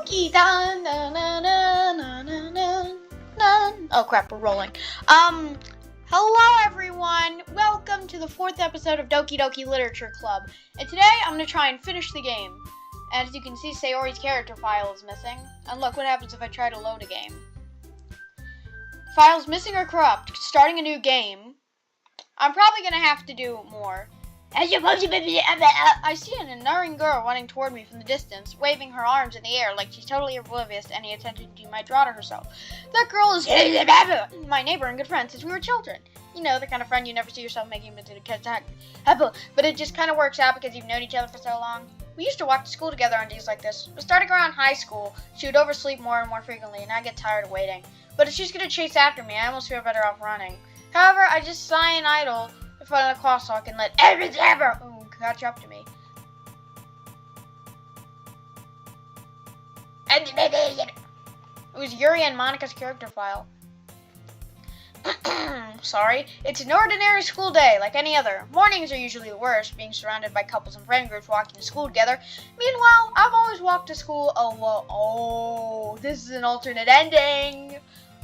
Doki dan na na na na na na na. Oh crap, we're rolling. Hello everyone. Welcome to the 4th episode of Doki Doki Literature Club. And today I'm gonna try and finish the game. And as you can see, Sayori's character file is missing. And look what happens if I try to load a game. File's missing or corrupt. Starting a new game. I'm probably gonna have to do more. I see an alluring girl running toward me from the distance, waving her arms in the air like she's totally oblivious to any attention she might draw to herself. That girl is my neighbor and good friend since we were children. You know, the kind of friend you never see yourself making into the cat. But it just kind of works out because you've known each other for so long. We used to walk to school together on days like this. But starting around high school, she would oversleep more and more frequently, and I get tired of waiting. But if she's gonna chase after me, I almost feel better off running. However, I just sigh and idle in front of the crosswalk and let ever catch up to me. It was Yuri and Monica's character file. Sorry. It's an ordinary school day, like any other. Mornings are usually the worst, being surrounded by couples and friend groups walking to school together. Meanwhile, I've always walked to school alone. Oh, this is an alternate ending.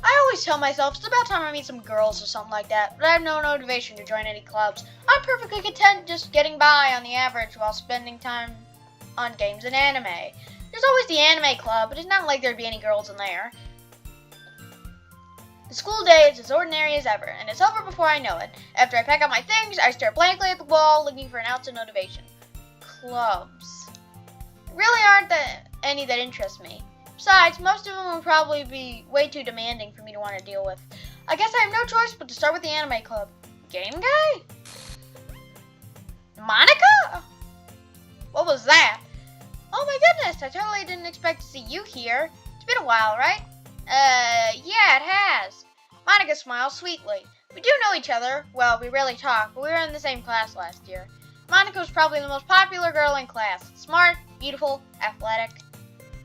I always tell myself it's about time I meet some girls or something like that, but I have no motivation to join any clubs. I'm perfectly content just getting by on the average while spending time on games and anime. There's always the anime club, but it's not like there'd be any girls in there. The school day is as ordinary as ever, and it's over before I know it. After I pack up my things, I stare blankly at the wall, looking for an ounce of motivation. Clubs. Really aren't any that interest me. Besides, most of them would probably be way too demanding for me to want to deal with. I guess I have no choice but to start with the anime club. Game guy? Monica? What was that? Oh my goodness, I totally didn't expect to see you here. It's been a while, right? Yeah, it has. Monica smiles sweetly. We do know each other. Well, we rarely talk, but we were in the same class last year. Monica was probably the most popular girl in class. Smart, beautiful, athletic.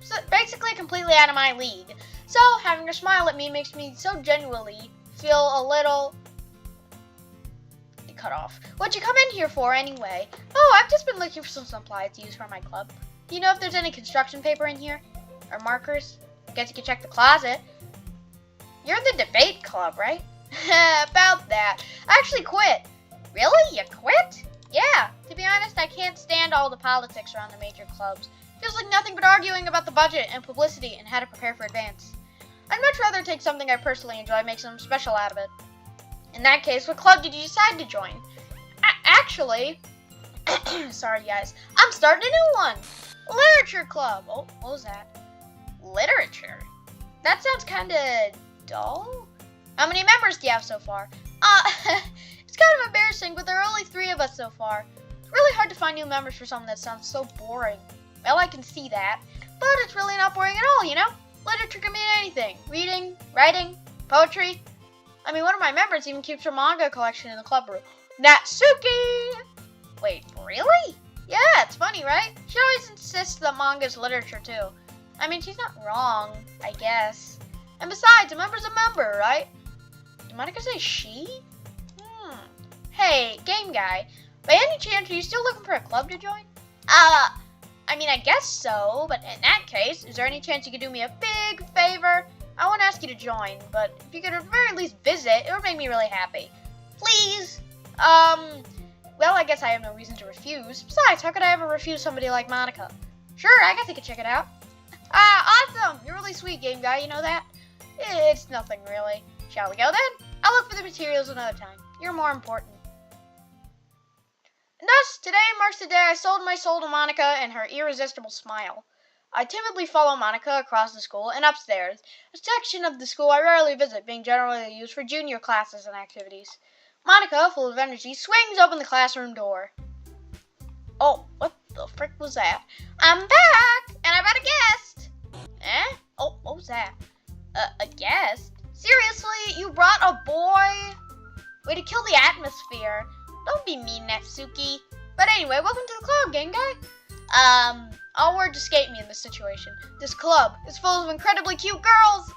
So basically completely out of my league. So having her smile at me makes me so genuinely feel a little cut off. What'd you come in here for anyway? Oh, I've just been looking for some supplies to use for my club. Do you know if there's any construction paper in here? Or markers? Guess you could check the closet. You're in the debate club, right? About that. I actually quit. Really? You quit? Yeah. To be honest, I can't stand all the politics around the major clubs. Feels like nothing but arguing about the budget and publicity and how to prepare for advance. I'd much rather take something I personally enjoy and make something special out of it. In that case, what club did you decide to join? Actually, sorry guys, I'm starting a new one. Literature club. Oh, what was that? Literature? That sounds kinda dull. How many members do you have so far? It's kind of embarrassing, but there are only 3 of us so far. It's really hard to find new members for something that sounds so boring. Well, I can see that, but it's really not boring at all, you know? Literature can mean anything. Reading, writing, poetry. I mean, one of my members even keeps her manga collection in the club room. Natsuki! Wait, really? Yeah, it's funny, right? She always insists that manga's literature, too. I mean, she's not wrong, I guess. And besides, a member's a member, right? Did Monica say she? Hey, game guy. By any chance, are you still looking for a club to join? I mean, I guess so, but in that case, is there any chance you could do me a big favor? I won't ask you to join, but if you could at the very least visit, it would make me really happy. Please? Well, I guess I have no reason to refuse. Besides, how could I ever refuse somebody like Monica? Sure, I guess I could check it out. Awesome! You're really sweet, game guy, you know that? It's nothing, really. Shall we go then? I'll look for the materials another time. You're more important. And thus, today marks the day I sold my soul to Monica and her irresistible smile. I timidly follow Monica across the school and upstairs, a section of the school I rarely visit, being generally used for junior classes and activities. Monica, full of energy, swings open the classroom door. Oh, what the frick was that? I'm back, and I brought a guest. Eh? Oh, what was that? A guest? Seriously, you brought a boy? Way to kill the atmosphere. Don't be mean, Natsuki. But anyway, welcome to the club, gang guy. All words escape me in this situation. This club is full of incredibly cute girls.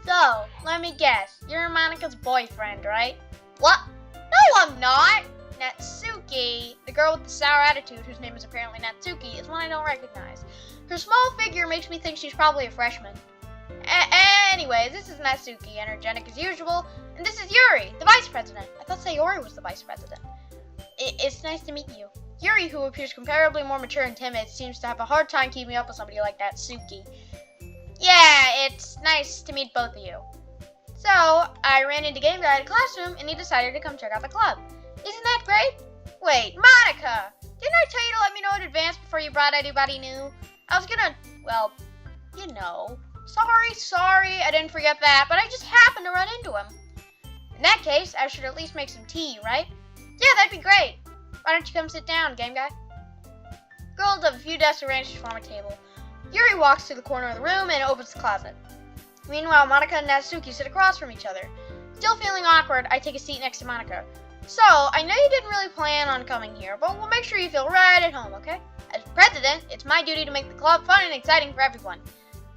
So, let me guess. You're Monica's boyfriend, right? What? No, I'm not. Natsuki, the girl with the sour attitude, whose name is apparently Natsuki, is one I don't recognize. Her small figure makes me think she's probably a freshman. Anyways, this is Natsuki, energetic as usual, and this is Yuri, the vice president. I thought Sayori was the vice president. It's nice to meet you. Yuri, who appears comparably more mature and timid, seems to have a hard time keeping up with somebody like Natsuki. Yeah, it's nice to meet both of you. So, I ran into Game Guy at a classroom, and he decided to come check out the club. Isn't that great? Wait, Monica! Didn't I tell you to let me know in advance before you brought anybody new? I was gonna, well, you know. Sorry, I didn't forget that, but I just happened to run into him. In that case, I should at least make some tea, right? Yeah, that'd be great. Why don't you come sit down, Game Guy? Girls have a few desks arranged to form a table. Yuri walks to the corner of the room and opens the closet. Meanwhile, Monica and Natsuki sit across from each other. Still feeling awkward, I take a seat next to Monica. So, I know you didn't really plan on coming here, but we'll make sure you feel right at home, okay? As president, it's my duty to make the club fun and exciting for everyone.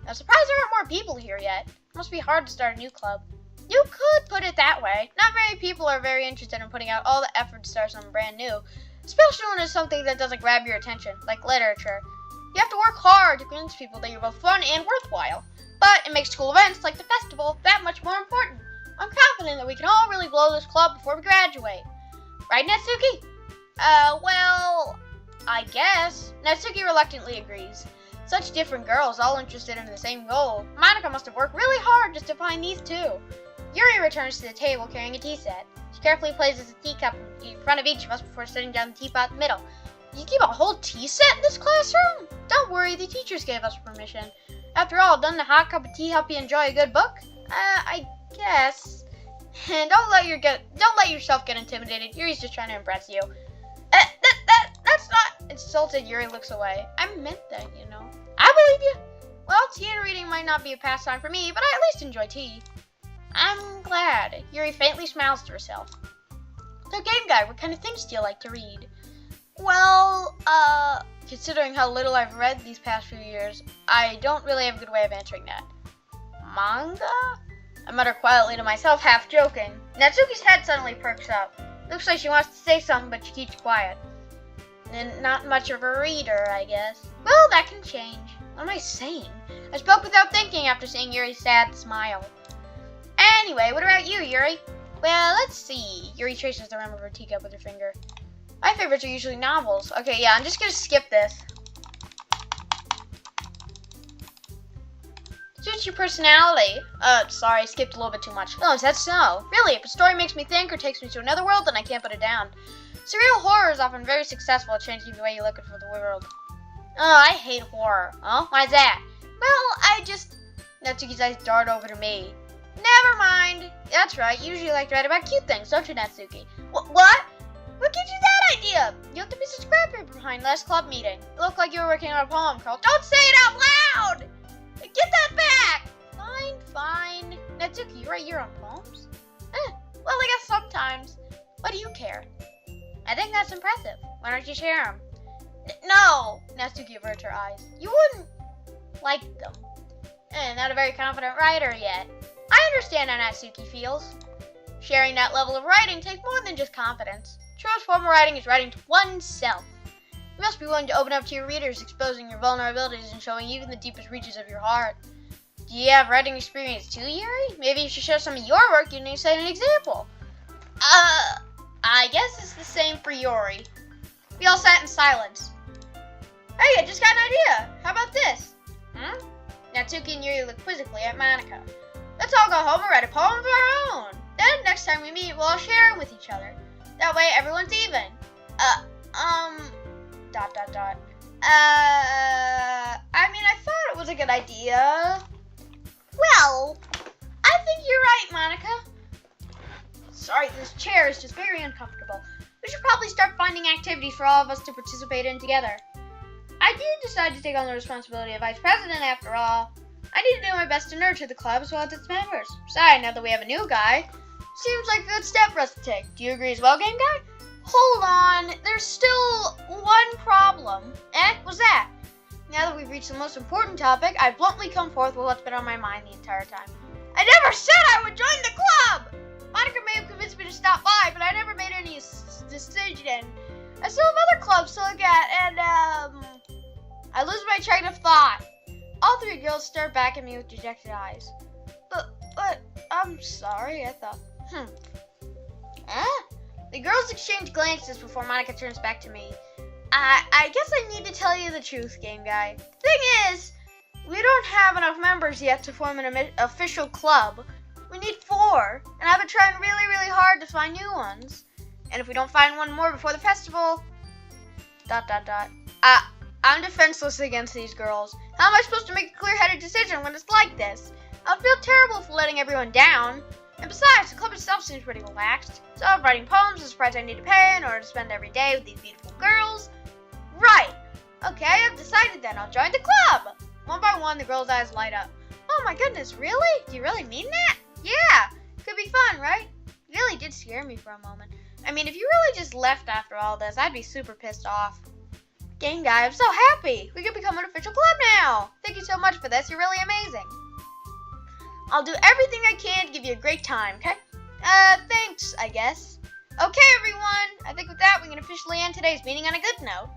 I'm surprised there aren't more people here yet. It must be hard to start a new club. You could put it that way. Not many people are very interested in putting out all the effort to start something brand new, especially when it's something that doesn't grab your attention, like literature. You have to work hard to convince people that you're both fun and worthwhile. But it makes school events like the festival that much more important. I'm confident that we can all really blow this club before we graduate. Right, Natsuki? Well, I guess. Natsuki reluctantly agrees. Such different girls, all interested in the same goal. Monica must have worked really hard just to find these two. Yuri returns to the table carrying a tea set. She carefully places a teacup in front of each of us before setting down the teapot in the middle. You keep a whole tea set in this classroom? Don't worry, the teachers gave us permission. After all, doesn't a hot cup of tea help you enjoy a good book? I guess. And don't let yourself get intimidated. Yuri's just trying to impress you. That's not. Insulted, Yuri looks away. I meant that, you know. I believe you. Well, tea and reading might not be a pastime for me, but I at least enjoy tea. I'm glad. Yuri faintly smiles to herself. So, Game Guy, what kind of things do you like to read? Well, considering how little I've read these past few years, I don't really have a good way of answering that. Manga? I mutter quietly to myself, half joking. Natsuki's head suddenly perks up. Looks like she wants to say something, but she keeps quiet. And not much of a reader, I guess. Well, that can change. What am I saying? I spoke without thinking after seeing Yuri's sad smile. Anyway, what about you, Yuri? Well, let's see. Yuri traces the rim of her teacup with her finger. My favorites are usually novels. Okay, yeah, I'm just gonna skip this. Suits your personality. Sorry, I skipped a little bit too much. Oh, is that so? Really, if a story makes me think or takes me to another world, then I can't put it down. Surreal horror is often very successful at changing the way you look at the world. Oh, I hate horror. Huh? Why is that? Well, Natsuki's eyes dart over to me. Never mind. That's right, you usually like to write about cute things, don't you, Natsuki? What? What gives you that idea? You have to be a scrap paper behind last club meeting. It looked like you were working on a poem, Carl. Don't say it out loud! Get that back! Fine. Natsuki, you write your own poems? Well, I guess sometimes. What do you care? I think that's impressive. Why don't you share them? No! Natsuki averts her eyes. You wouldn't like them. Not a very confident writer yet. I understand how Natsuki feels. Sharing that level of writing takes more than just confidence. Truest form of writing is writing to oneself. You must be willing to open up to your readers, exposing your vulnerabilities and showing even the deepest reaches of your heart. Do you have writing experience too, Yuri? Maybe you should share some of your work and set an example. I guess it's the same for Yuri. We all sat in silence. Hey, I just got an idea. How about this? Natsuki and Yuri look quizzically at Monica. Let's all go home and write a poem of our own. Then, next time we meet, we'll all share it with each other. That way, everyone's even. I thought it was a good idea. Well, I think you're right, Monica. Sorry, this chair is just very uncomfortable. We should probably start finding activities for all of us to participate in together. I did decide to take on the responsibility of vice president after all. I need to do my best to nurture the club as well as its members. Besides, now that we have a new guy, seems like a good step for us to take. Do you agree as well, Game Guy? Hold on, there's still one problem. What's that? Now that we've reached the most important topic, I bluntly come forth with what's been on my mind the entire time. I never said I would join the club! Monica may have convinced me to stop by, but I never made any decision. I still have other clubs to look at, and I lose my train of thought. All three girls stare back at me with dejected eyes. But I'm sorry, I thought. The girls exchange glances before Monica turns back to me. I guess I need to tell you the truth, game guy. The thing is, we don't have enough members yet to form an official club. We need 4, and I've been trying really, really hard to find new ones. And if we don't find one more before the festival... ... I'm defenseless against these girls. How am I supposed to make a clear-headed decision when it's like this? I'll feel terrible for letting everyone down. And besides, the club itself seems pretty relaxed. So writing poems is a price I need to pay in order to spend every day with these beautiful girls. Right. Okay, I've decided then. I'll join the club. One by one, the girls' eyes light up. Oh my goodness, really? Do you really mean that? Yeah. Could be fun, right? It really did scare me for a moment. I mean, if you really just left after all this, I'd be super pissed off. Game guy, I'm so happy. We can become an official club now. Thank you so much for this. You're really amazing. I'll do everything I can to give you a great time, okay? Thanks, I guess. Okay, everyone. I think with that, we can officially end today's meeting on a good note.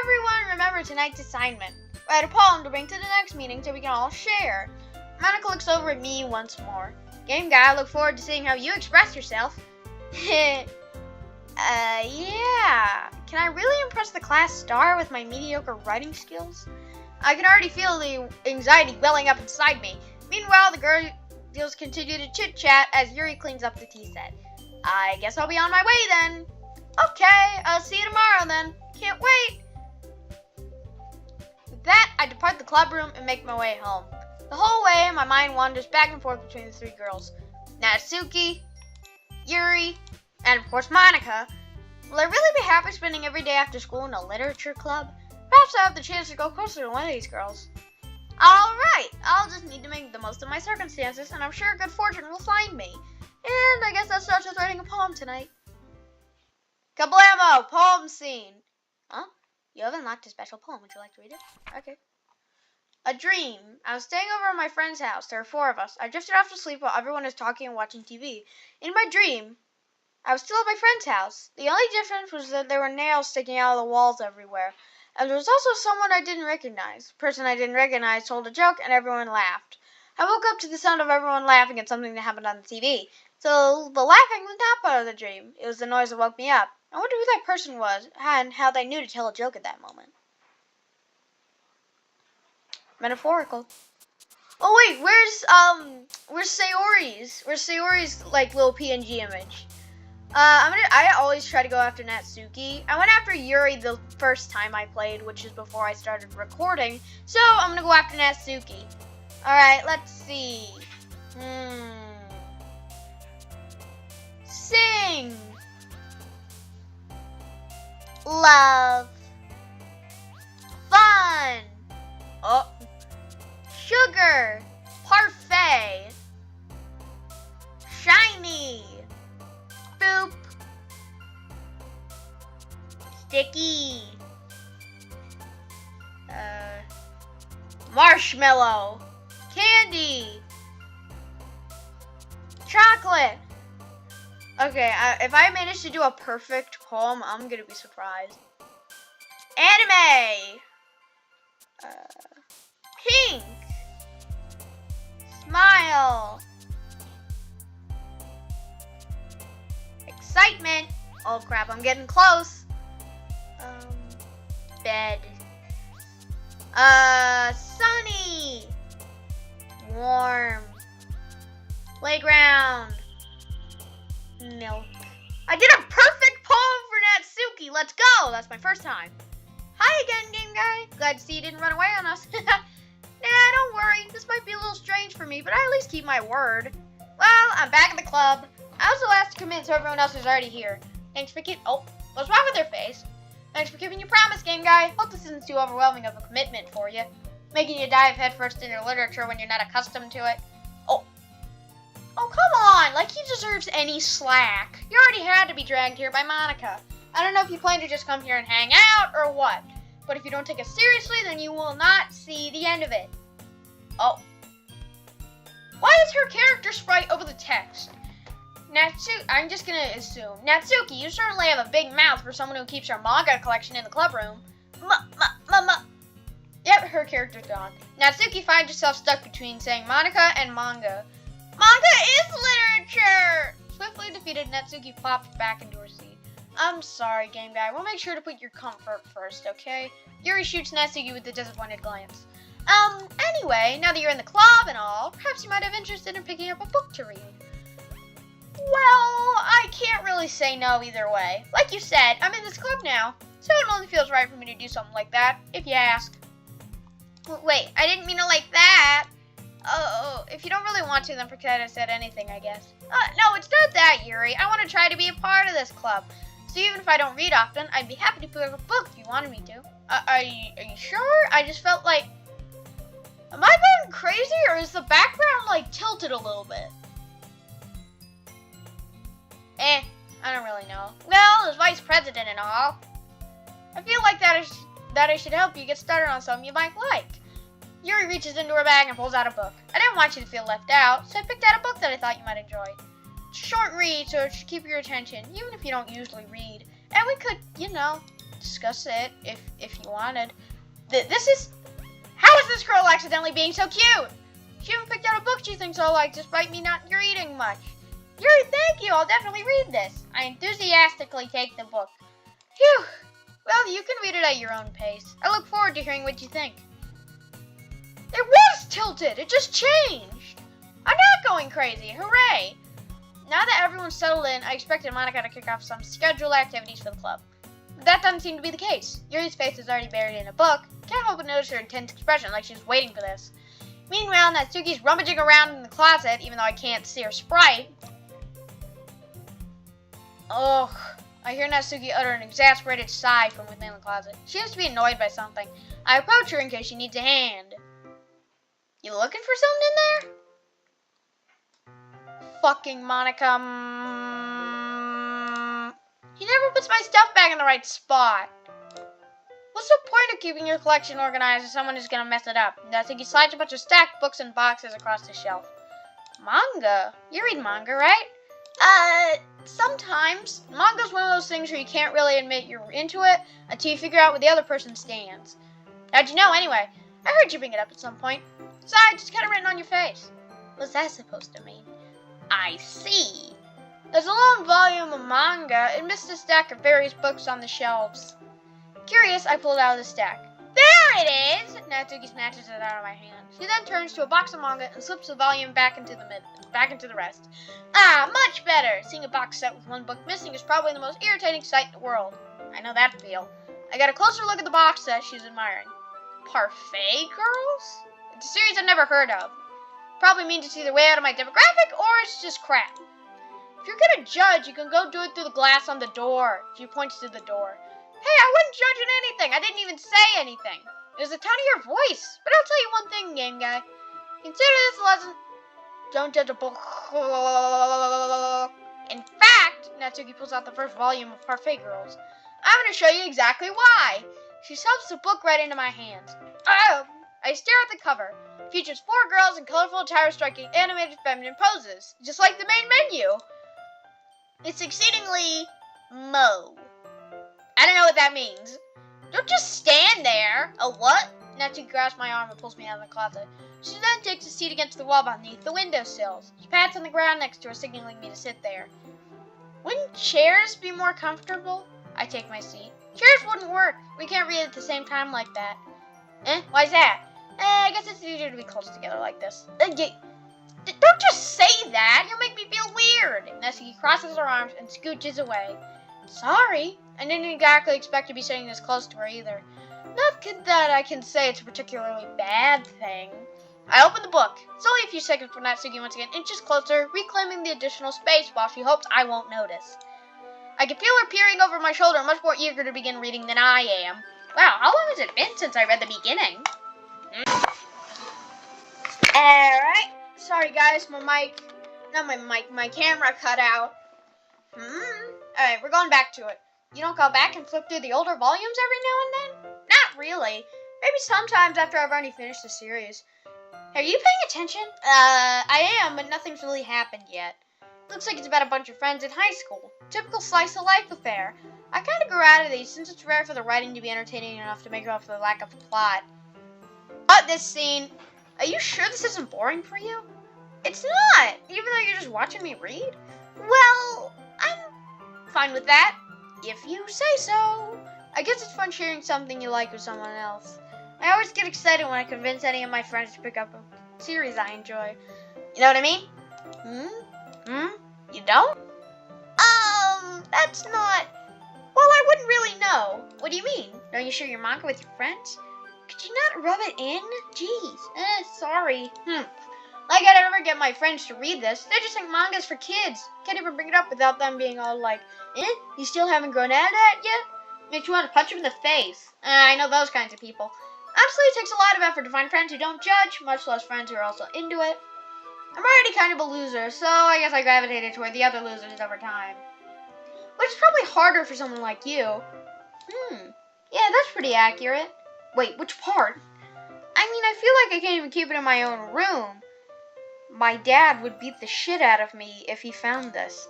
Everyone remember tonight's assignment. Write a poem to bring to the next meeting so we can all share. Monica looks over at me once more. Game guy, I look forward to seeing how you express yourself. Yeah. Can I really impress the class star with my mediocre writing skills? I can already feel the anxiety welling up inside me. Meanwhile, the girls continue to chit-chat as Yuri cleans up the tea set. I guess I'll be on my way then. Okay, I'll see you tomorrow then. Can't wait. With that, I depart the club room and make my way home. The whole way, my mind wanders back and forth between the 3 girls. Natsuki, Yuri, and of course Monica. Will I really be happy spending every day after school in a literature club? Perhaps I'll have the chance to go closer to one of these girls. Alright, I'll just need to make the most of my circumstances, and I'm sure good fortune will find me. And I guess that starts with writing a poem tonight. Kablamo, poem scene. Huh? You have unlocked a special poem. Would you like to read it? Okay. A dream. I was staying over at my friend's house. There are 4 of us. I drifted off to sleep while everyone is talking and watching TV. In my dream, I was still at my friend's house. The only difference was that there were nails sticking out of the walls everywhere. And there was also someone I didn't recognize. The person I didn't recognize told a joke and everyone laughed. I woke up to the sound of everyone laughing at something that happened on the TV. So the laughing was not part of the dream. It was the noise that woke me up. I wonder who that person was and how they knew to tell a joke at that moment. Metaphorical. Oh wait, where's Sayori's? Where's Sayori's like little PNG image? I always try to go after Natsuki. I went after Yuri the first time I played, which is before I started recording. So I'm gonna go after Natsuki. Alright, let's see. Sing. Love. Fun. Oh. Sugar. Parfait. Shiny. Boop. Sticky. Marshmallow. Candy. Chocolate. Okay, if I manage to do a perfect poem, I'm gonna be surprised. Anime. Pink. Smile. Excitement. Oh crap, I'm getting close. Bed. Sunny. Warm. Playground. Milk. I did a perfect poem for Natsuki. Let's go. That's my first time. Hi again, game guy. Glad to see you didn't run away on us. Nah, don't worry. This might be a little strange for me, but I at least keep my word. Well, I'm back at the club. I was the last to commit, so everyone else is already here. Thanks for oh, what's wrong with their face? Thanks for keeping your promise, game guy. Hope this isn't too overwhelming of a commitment for you. Making you dive headfirst into literature when you're not accustomed to it. Oh, come on! Like he deserves any slack. You already had to be dragged here by Monica. I don't know if you plan to just come here and hang out or what. But if you don't take it seriously, then you will not see the end of it. Oh. Why is her character sprite over the text? I'm just gonna assume. Natsuki, you certainly have a big mouth for someone who keeps her manga collection in the club room. Yep, her character's gone. Natsuki finds herself stuck between saying Monica and manga. Manga is literature! Swiftly defeated, Natsuki plopped back into her seat. I'm sorry, game guy. We'll make sure to put your comfort first, okay? Yuri shoots Natsuki with a disappointed glance. Anyway, now that you're in the club and all, perhaps you might have interest in picking up a book to read. Well, I can't really say no either way. Like you said, I'm in this club now, so it only feels right for me to do something like that, if you ask. Wait, I didn't mean it like that. Oh, if you don't really want to, then forget I said anything, I guess. No, it's not that, Yuri. I want to try to be a part of this club. So even if I don't read often, I'd be happy to pick up a book if you wanted me to. Are you sure? I just felt like... Am I going crazy, or is the background, like, tilted a little bit? I don't really know. Well, as vice president and all, I feel like that I should help you get started on something you might like. Yuri reaches into her bag and pulls out a book. I didn't want you to feel left out, so I picked out a book that I thought you might enjoy. It's a short read, so it should keep your attention, even if you don't usually read. And we could, discuss it if you wanted. How is this girl accidentally being so cute? She even picked out a book she thinks I'll like, despite me not reading much. Yuri, thank you. I'll definitely read this. I enthusiastically take the book. Phew. Well, you can read it at your own pace. I look forward to hearing what you think. It was tilted. It just changed. I'm not going crazy. Hooray. Now that everyone's settled in, I expected Monica to kick off some scheduled activities for the club. But that doesn't seem to be the case. Yuri's face is already buried in a book. Can't help but notice her intense expression, like she's waiting for this. Meanwhile, Natsuki's rummaging around in the closet, even though I can't see her sprite. Ugh. I hear Natsuki utter an exasperated sigh from within the closet. She seems to be annoyed by something. I approach her in case she needs a hand. You looking for something in there? Fucking Monica. He never puts my stuff back in the right spot. What's the point of keeping your collection organized if someone is going to mess it up? Natsuki slides a bunch of stacked books and boxes across the shelf. Manga? You read manga, right? Sometimes. Manga's one of those things where you can't really admit you're into it until you figure out where the other person stands. How'd you know, anyway? I heard you bring it up at some point. Besides, it's kind of written on your face. What's that supposed to mean? I see. There's a long volume of manga amidst a stack of various books on the shelves. Curious, I pulled out of the stack. There it is! Natsuki snatches it out of my hand. She then turns to a box of manga and slips the volume back into the rest. Ah, much better! Seeing a box set with one book missing is probably the most irritating sight in the world. I know that feel. I got a closer look at the box set she's admiring. Parfait Girls? It's a series I've never heard of. Probably means it's either way out of my demographic or it's just crap. If you're gonna judge, you can go do it through the glass on the door. She points to the door. Hey, I wasn't judging anything. I didn't even say anything. It was the tone of your voice. But I'll tell you one thing, game guy. Consider this a lesson. Don't judge a book. In fact, Natsuki pulls out the first volume of Parfait Girls. I'm going to show you exactly why. She shoves the book right into my hands. I stare at the cover. It features 4 girls in colorful attire striking animated feminine poses, just like the main menu. It's exceedingly Mo. I don't know what that means. Don't just stand there. A what? Natsuki grabs my arm and pulls me out of the closet. She then takes a seat against the wall beneath the windowsills. She pats on the ground next to her, signaling me to sit there. Wouldn't chairs be more comfortable? I take my seat. Chairs wouldn't work. We can't read at the same time like that. Why's that? I guess it's easier to be close together like this. Don't just say that. You'll make me feel weird. Natsuki crosses her arms and scooches away. Sorry. I didn't exactly expect to be sitting this close to her either. Not that I can say it's a particularly bad thing. I open the book. It's only a few seconds for Natsuki once again inches closer, reclaiming the additional space while she hopes I won't notice. I can feel her peering over my shoulder, much more eager to begin reading than I am. Wow, how long has it been since I read the beginning? Alright. Sorry guys, my camera cut out. Alright, we're going back to it. You don't go back and flip through the older volumes every now and then? Not really. Maybe sometimes after I've already finished the series. Are you paying attention? I am, but nothing's really happened yet. Looks like it's about a bunch of friends in high school. Typical slice of life affair. I kind of grew out of these since it's rare for the writing to be entertaining enough to make up for the lack of plot. But this scene, are you sure this isn't boring for you? It's not, even though you're just watching me read. Well, I'm fine with that, if you say so. I guess it's fun sharing something you like with someone else. I always get excited when I convince any of my friends to pick up a series I enjoy. You know what I mean? You don't? That's not... Well, I wouldn't really know. What do you mean? Don't you share your manga with your friends? Could you not rub it in? Jeez. Sorry. Like I'd ever get my friends to read this. They just think manga's for kids. Can't even bring it up without them being all like, you still haven't grown out of that yet? Makes you want to punch them in the face. I know those kinds of people. Honestly, it takes a lot of effort to find friends who don't judge, much less friends who are also into it. I'm already kind of a loser, so I guess I gravitated toward the other losers over time. Which is probably harder for someone like you. Yeah, that's pretty accurate. Wait, which part? I mean, I feel like I can't even keep it in my own room. My dad would beat the shit out of me if he found this.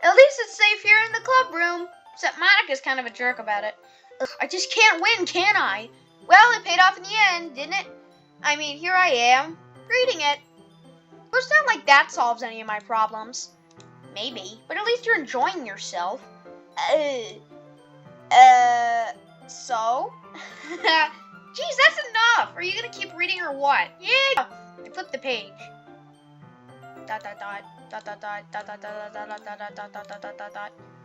At least it's safe here in the club room. Except Monica's kind of a jerk about it. Ugh, I just can't win, can I? Well, it paid off in the end, didn't it? I mean, here I am, reading it. But it's not like that solves any of my problems. Maybe, but at least you're enjoying yourself. So? Geez, that's enough. Are you gonna keep reading or what? Yeah. I flipped the page.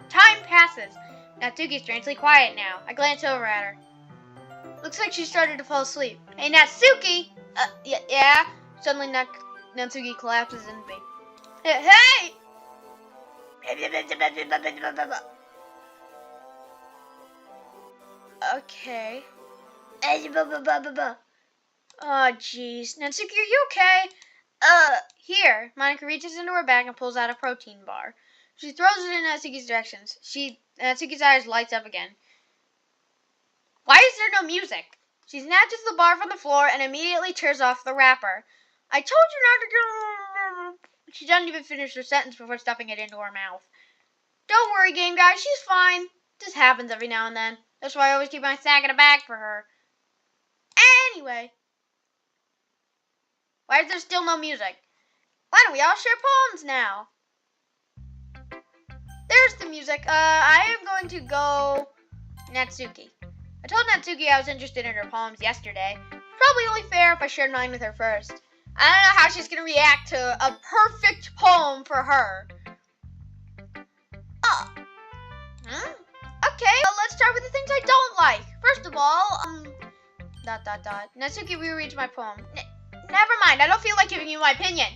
Time passes. Natsuki's strangely quiet now. I glance over at her. Looks like she started to fall asleep. Hey, Natsuki! Yeah? Suddenly, Natsuki collapses into me. Hey! Okay. Oh, jeez. Natsuki, are you okay? Here. Monica reaches into her bag and pulls out a protein bar. She throws it in Natsuki's directions. Natsuki's eyes lights up again. Why is there no music? She snatches the bar from the floor and immediately tears off the wrapper. I told you not to go... She doesn't even finish her sentence before stuffing it into her mouth. Don't worry, game guy. She's fine. This happens every now and then. That's why I always keep my snack in a bag for her. Anyway. Why is there still no music? Why don't we all share poems now? There's the music. I am going to go Natsuki. I told Natsuki I was interested in her poems yesterday. Probably only fair if I shared mine with her first. I don't know how she's going to react to a perfect poem for her. Okay, well, let's start with the things I don't like. First of all, Natsuki rereads my poem. Never mind, I don't feel like giving you my opinion.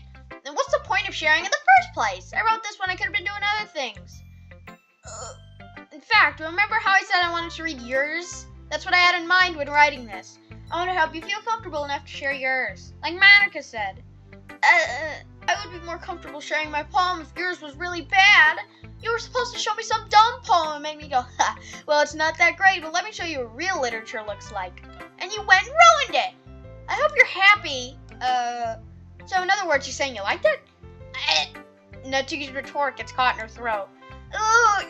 Then what's the point of sharing in the first place? I wrote this when I could have been doing other things. In fact, remember how I said I wanted to read yours? That's what I had in mind when writing this. I want to help you feel comfortable enough to share yours. Like Monica said. I would be more comfortable sharing my poem if yours was really bad. You were supposed to show me some dumb poem and make me go, ha, well, it's not that great, but let me show you what real literature looks like. And you went and ruined it. I hope you're happy. So in other words, you're saying you liked it? Natsuki's retort gets caught in her throat. Oh,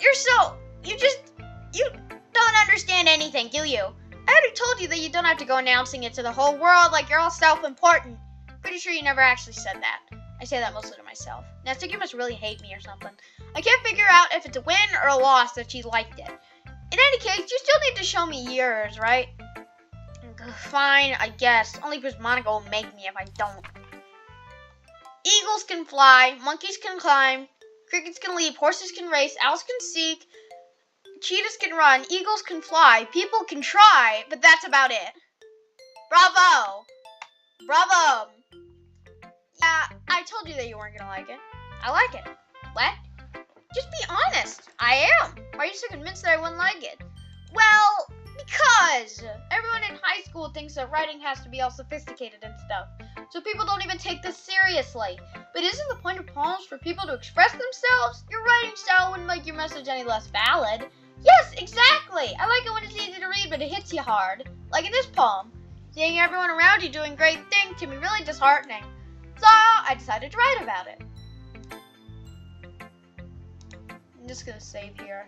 you don't understand anything, do you? I already told you that you don't have to go announcing it to the whole world like you're all self-important. Pretty sure you never actually said that. I say that mostly to myself. Natsuki must really hate me or something. I can't figure out if it's a win or a loss that she liked it. In any case, you still need to show me yours, right? Fine, I guess. Only because Monica will make me if I don't. Eagles can fly, monkeys can climb, crickets can leap, horses can race, owls can seek, cheetahs can run, eagles can fly, people can try, but that's about it. Bravo! Bravo! Yeah, I told you that you weren't gonna like it. I like it. What? Just be honest. I am. Why are you so convinced that I wouldn't like it? Well, because everyone in high school thinks that writing has to be all sophisticated and stuff. So people don't even take this seriously. But isn't the point of poems for people to express themselves? Your writing style wouldn't make your message any less valid. Yes, exactly. I like it when it's easy to read, but it hits you hard. Like in this poem. Seeing everyone around you doing great things can be really disheartening. So I decided to write about it. I'm just gonna save here.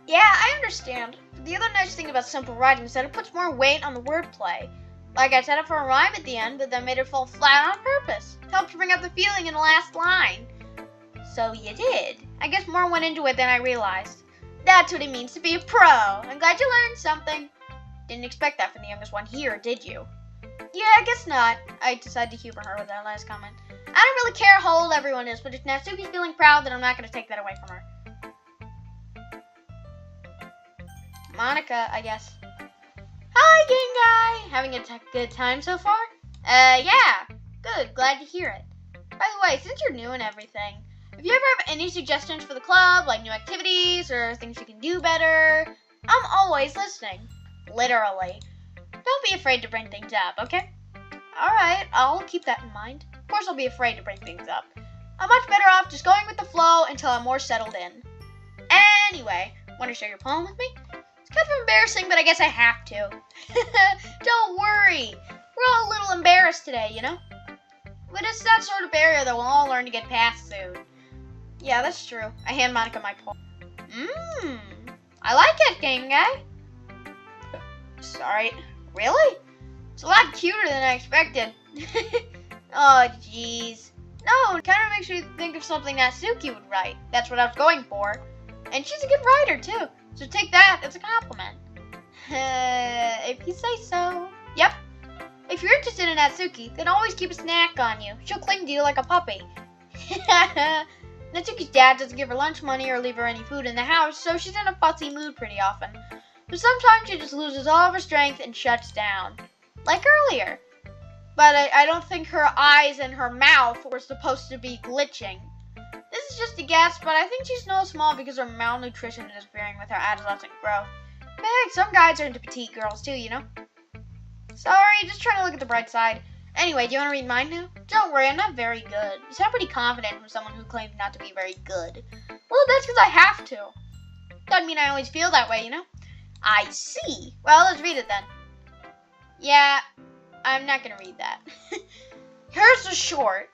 Yeah, I understand. The other nice thing about simple writing is that it puts more weight on the wordplay. Like I set up for a rhyme at the end, but then made it fall flat on purpose. It helped bring out the feeling in the last line. So you did. I guess more went into it than I realized. That's what it means to be a pro. I'm glad you learned something. Didn't expect that from the youngest one here, did you? Yeah, I guess not. I decided to humor her with that last comment. I don't really care how old everyone is, but if Natsuki's feeling proud, then I'm not going to take that away from her. Monica, I guess. Hi, gang guy! Having a good time so far? Yeah. Good, glad to hear it. By the way, since you're new and everything, if you ever have any suggestions for the club, like new activities or things you can do better, I'm always listening. Literally. Don't be afraid to bring things up, okay? Alright, I'll keep that in mind. Of course I'll be afraid to bring things up. I'm much better off just going with the flow until I'm more settled in. Anyway, want to share your poem with me? It's kind of embarrassing, but I guess I have to. Don't worry. We're all a little embarrassed today, you know? But it's that sort of barrier that we'll all learn to get past soon. Yeah, that's true. I hand Monica my poem. I like it, game guy. Sorry. Really? It's a lot cuter than I expected. Oh, jeez. No, it kind of makes me think of something Natsuki would write. That's what I was going for. And she's a good writer, too. So take that as a compliment. If you say so. Yep. If you're interested in Natsuki, then always keep a snack on you. She'll cling to you like a puppy. Natsuki's dad doesn't give her lunch money or leave her any food in the house, so she's in a fussy mood pretty often. But sometimes she just loses all of her strength and shuts down. Like earlier. But I don't think her eyes and her mouth were supposed to be glitching. This is just a guess, but I think she's no small because her malnutrition is interfering with her adolescent growth. But hey, some guys are into petite girls too, you know? Sorry, just trying to look at the bright side. Anyway, do you want to read mine now? Don't worry, I'm not very good. You sound pretty confident from someone who claims not to be very good. Well, that's because I have to. Doesn't mean I always feel that way, you know? I see. Well, let's read it then. Yeah, I'm not going to read that. Hers is short.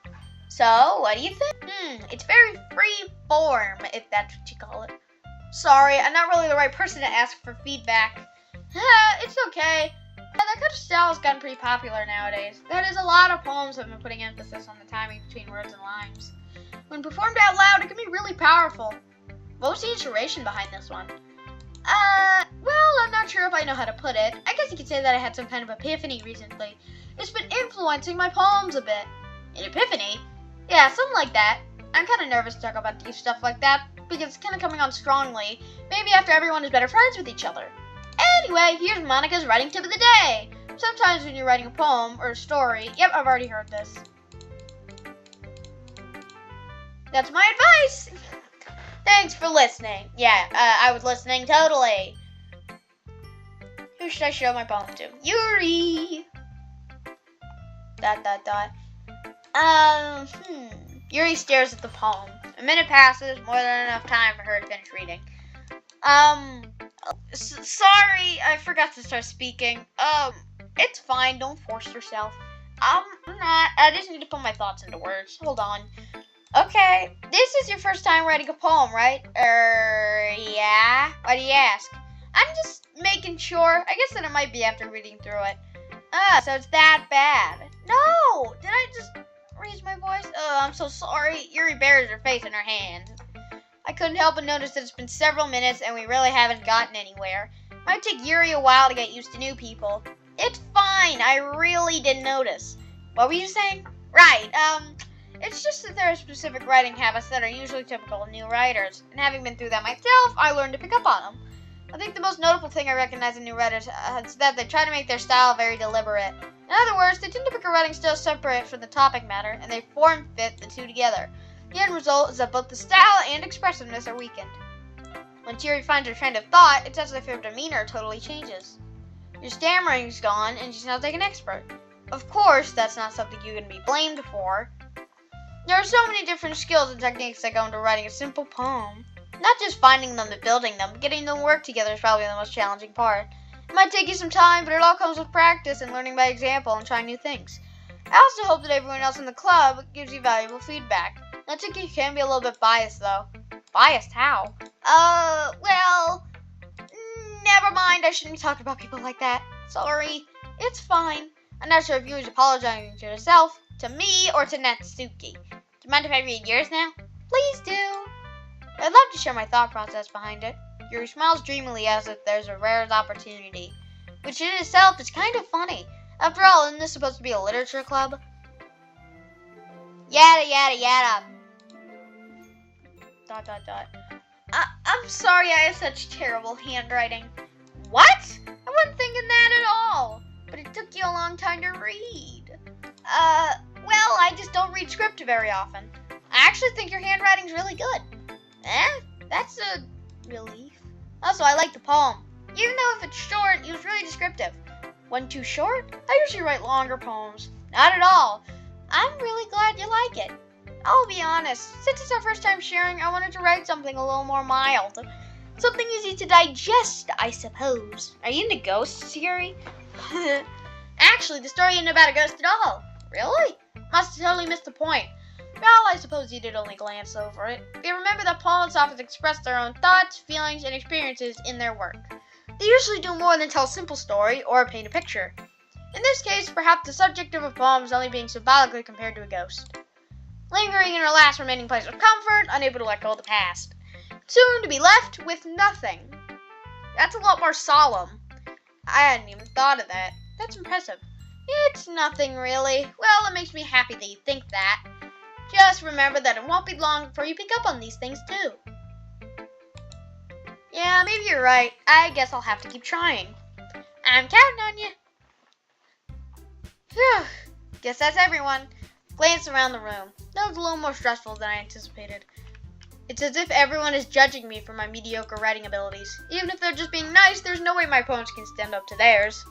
So, what do you think? It's very free form, if that's what you call it. Sorry, I'm not really the right person to ask for feedback. It's okay. That kind of style has gotten pretty popular nowadays. That is, a lot of poems have been putting emphasis on the timing between words and lines. When performed out loud, it can be really powerful. What was the inspiration behind this one? Well, I'm not sure if I know how to put it. I guess you could say that I had some kind of epiphany recently. It's been influencing my poems a bit. An epiphany? Yeah, something like that. I'm kind of nervous to talk about deep stuff like that, because it's kind of coming on strongly, maybe after everyone is better friends with each other. Anyway, here's Monica's writing tip of the day. Sometimes when you're writing a poem or a story, yep, I've already heard this. That's my advice. Thanks for listening. Yeah, I was listening totally. Who should I show my poem to? Yuri. ... Yuri stares at the poem. A minute passes, more than enough time for her to finish reading. Sorry, I forgot to start speaking. It's fine, don't force yourself. I'm not, I just need to put my thoughts into words. Hold on. Okay, this is your first time writing a poem, right? Yeah? Why do you ask? I'm just making sure. I guess that it might be after reading through it. So it's that bad. No! Did I just raise my voice? Oh, I'm so sorry. Yuri buries her face in her hands. I couldn't help but notice that it's been several minutes and we really haven't gotten anywhere. It might take Yuri a while to get used to new people. It's fine. I really didn't notice. What were you saying? Right, it's just that there are specific writing habits that are usually typical of new writers. And having been through that myself, I learned to pick up on them. I think the most notable thing I recognize in new writers is that they try to make their style very deliberate. In other words, they tend to pick a writing style separate from the topic matter, and they form fit the two together. The end result is that both the style and expressiveness are weakened. When Yuri finds her train of thought, it's as if her demeanor totally changes. Your stammering's gone, and she sounds like an expert. Of course, that's not something you can be blamed for. There are so many different skills and techniques that go into writing a simple poem. Not just finding them and building them, getting them to work together is probably the most challenging part. It might take you some time, but it all comes with practice and learning by example and trying new things. I also hope that everyone else in the club gives you valuable feedback. Natsuki can be a little bit biased, though. Biased? How? Well, never mind. I shouldn't be talking about people like that. Sorry. It's fine. I'm not sure if you was apologizing to yourself, to me, or to Natsuki. Do you mind if I read yours now? Please do. I'd love to share my thought process behind it. Yuri smiles dreamily as if there's a rare opportunity, which in itself is kind of funny. After all, isn't this supposed to be a literature club? Yada yada yada. ... I'm sorry I have such terrible handwriting. What? I wasn't thinking that at all. But it took you a long time to read. Well, I just don't read script very often. I actually think your handwriting's really good. That's a relief. Also, I like the poem. Even though if it's short, it was really descriptive. Wasn't too short? I usually write longer poems. Not at all. I'm really glad you like it. I'll be honest, since it's our first time sharing, I wanted to write something a little more mild. Something easy to digest, I suppose. Are you into ghosts, Yuri? Actually, the story isn't about a ghost at all. Really? Must have totally missed the point. Well, I suppose you did only glance over it. If you remember that poets often express their own thoughts, feelings, and experiences in their work. They usually do more than tell a simple story or paint a picture. In this case, perhaps the subject of a poem is only being symbolically compared to a ghost. Lingering in her last remaining place of comfort, unable to let go of the past. Soon to be left with nothing. That's a lot more solemn. I hadn't even thought of that. That's impressive. It's nothing really. Well, it makes me happy that you think that. Just remember that it won't be long before you pick up on these things too. Yeah, maybe you're right. I guess I'll have to keep trying. I'm counting on you. Phew. Guess that's everyone. Glance around the room. That was a little more stressful than I anticipated. It's as if everyone is judging me for my mediocre writing abilities. Even if they're just being nice, there's no way my poems can stand up to theirs.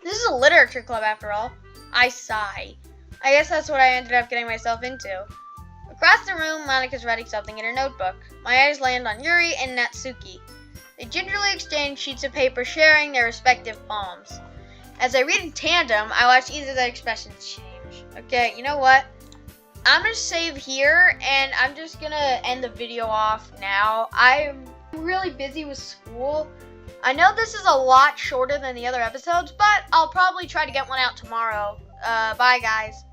This is a literature club after all. I sigh. I guess that's what I ended up getting myself into. Across the room, Monika's writing something in her notebook. My eyes land on Yuri and Natsuki. They gingerly exchange sheets of paper, sharing their respective poems. As I read in tandem, I watch each of their expressions change. Okay, you know what? I'm going to save here, and I'm just going to end the video off now. I'm really busy with school. I know this is a lot shorter than the other episodes, but I'll probably try to get one out tomorrow. Bye, guys.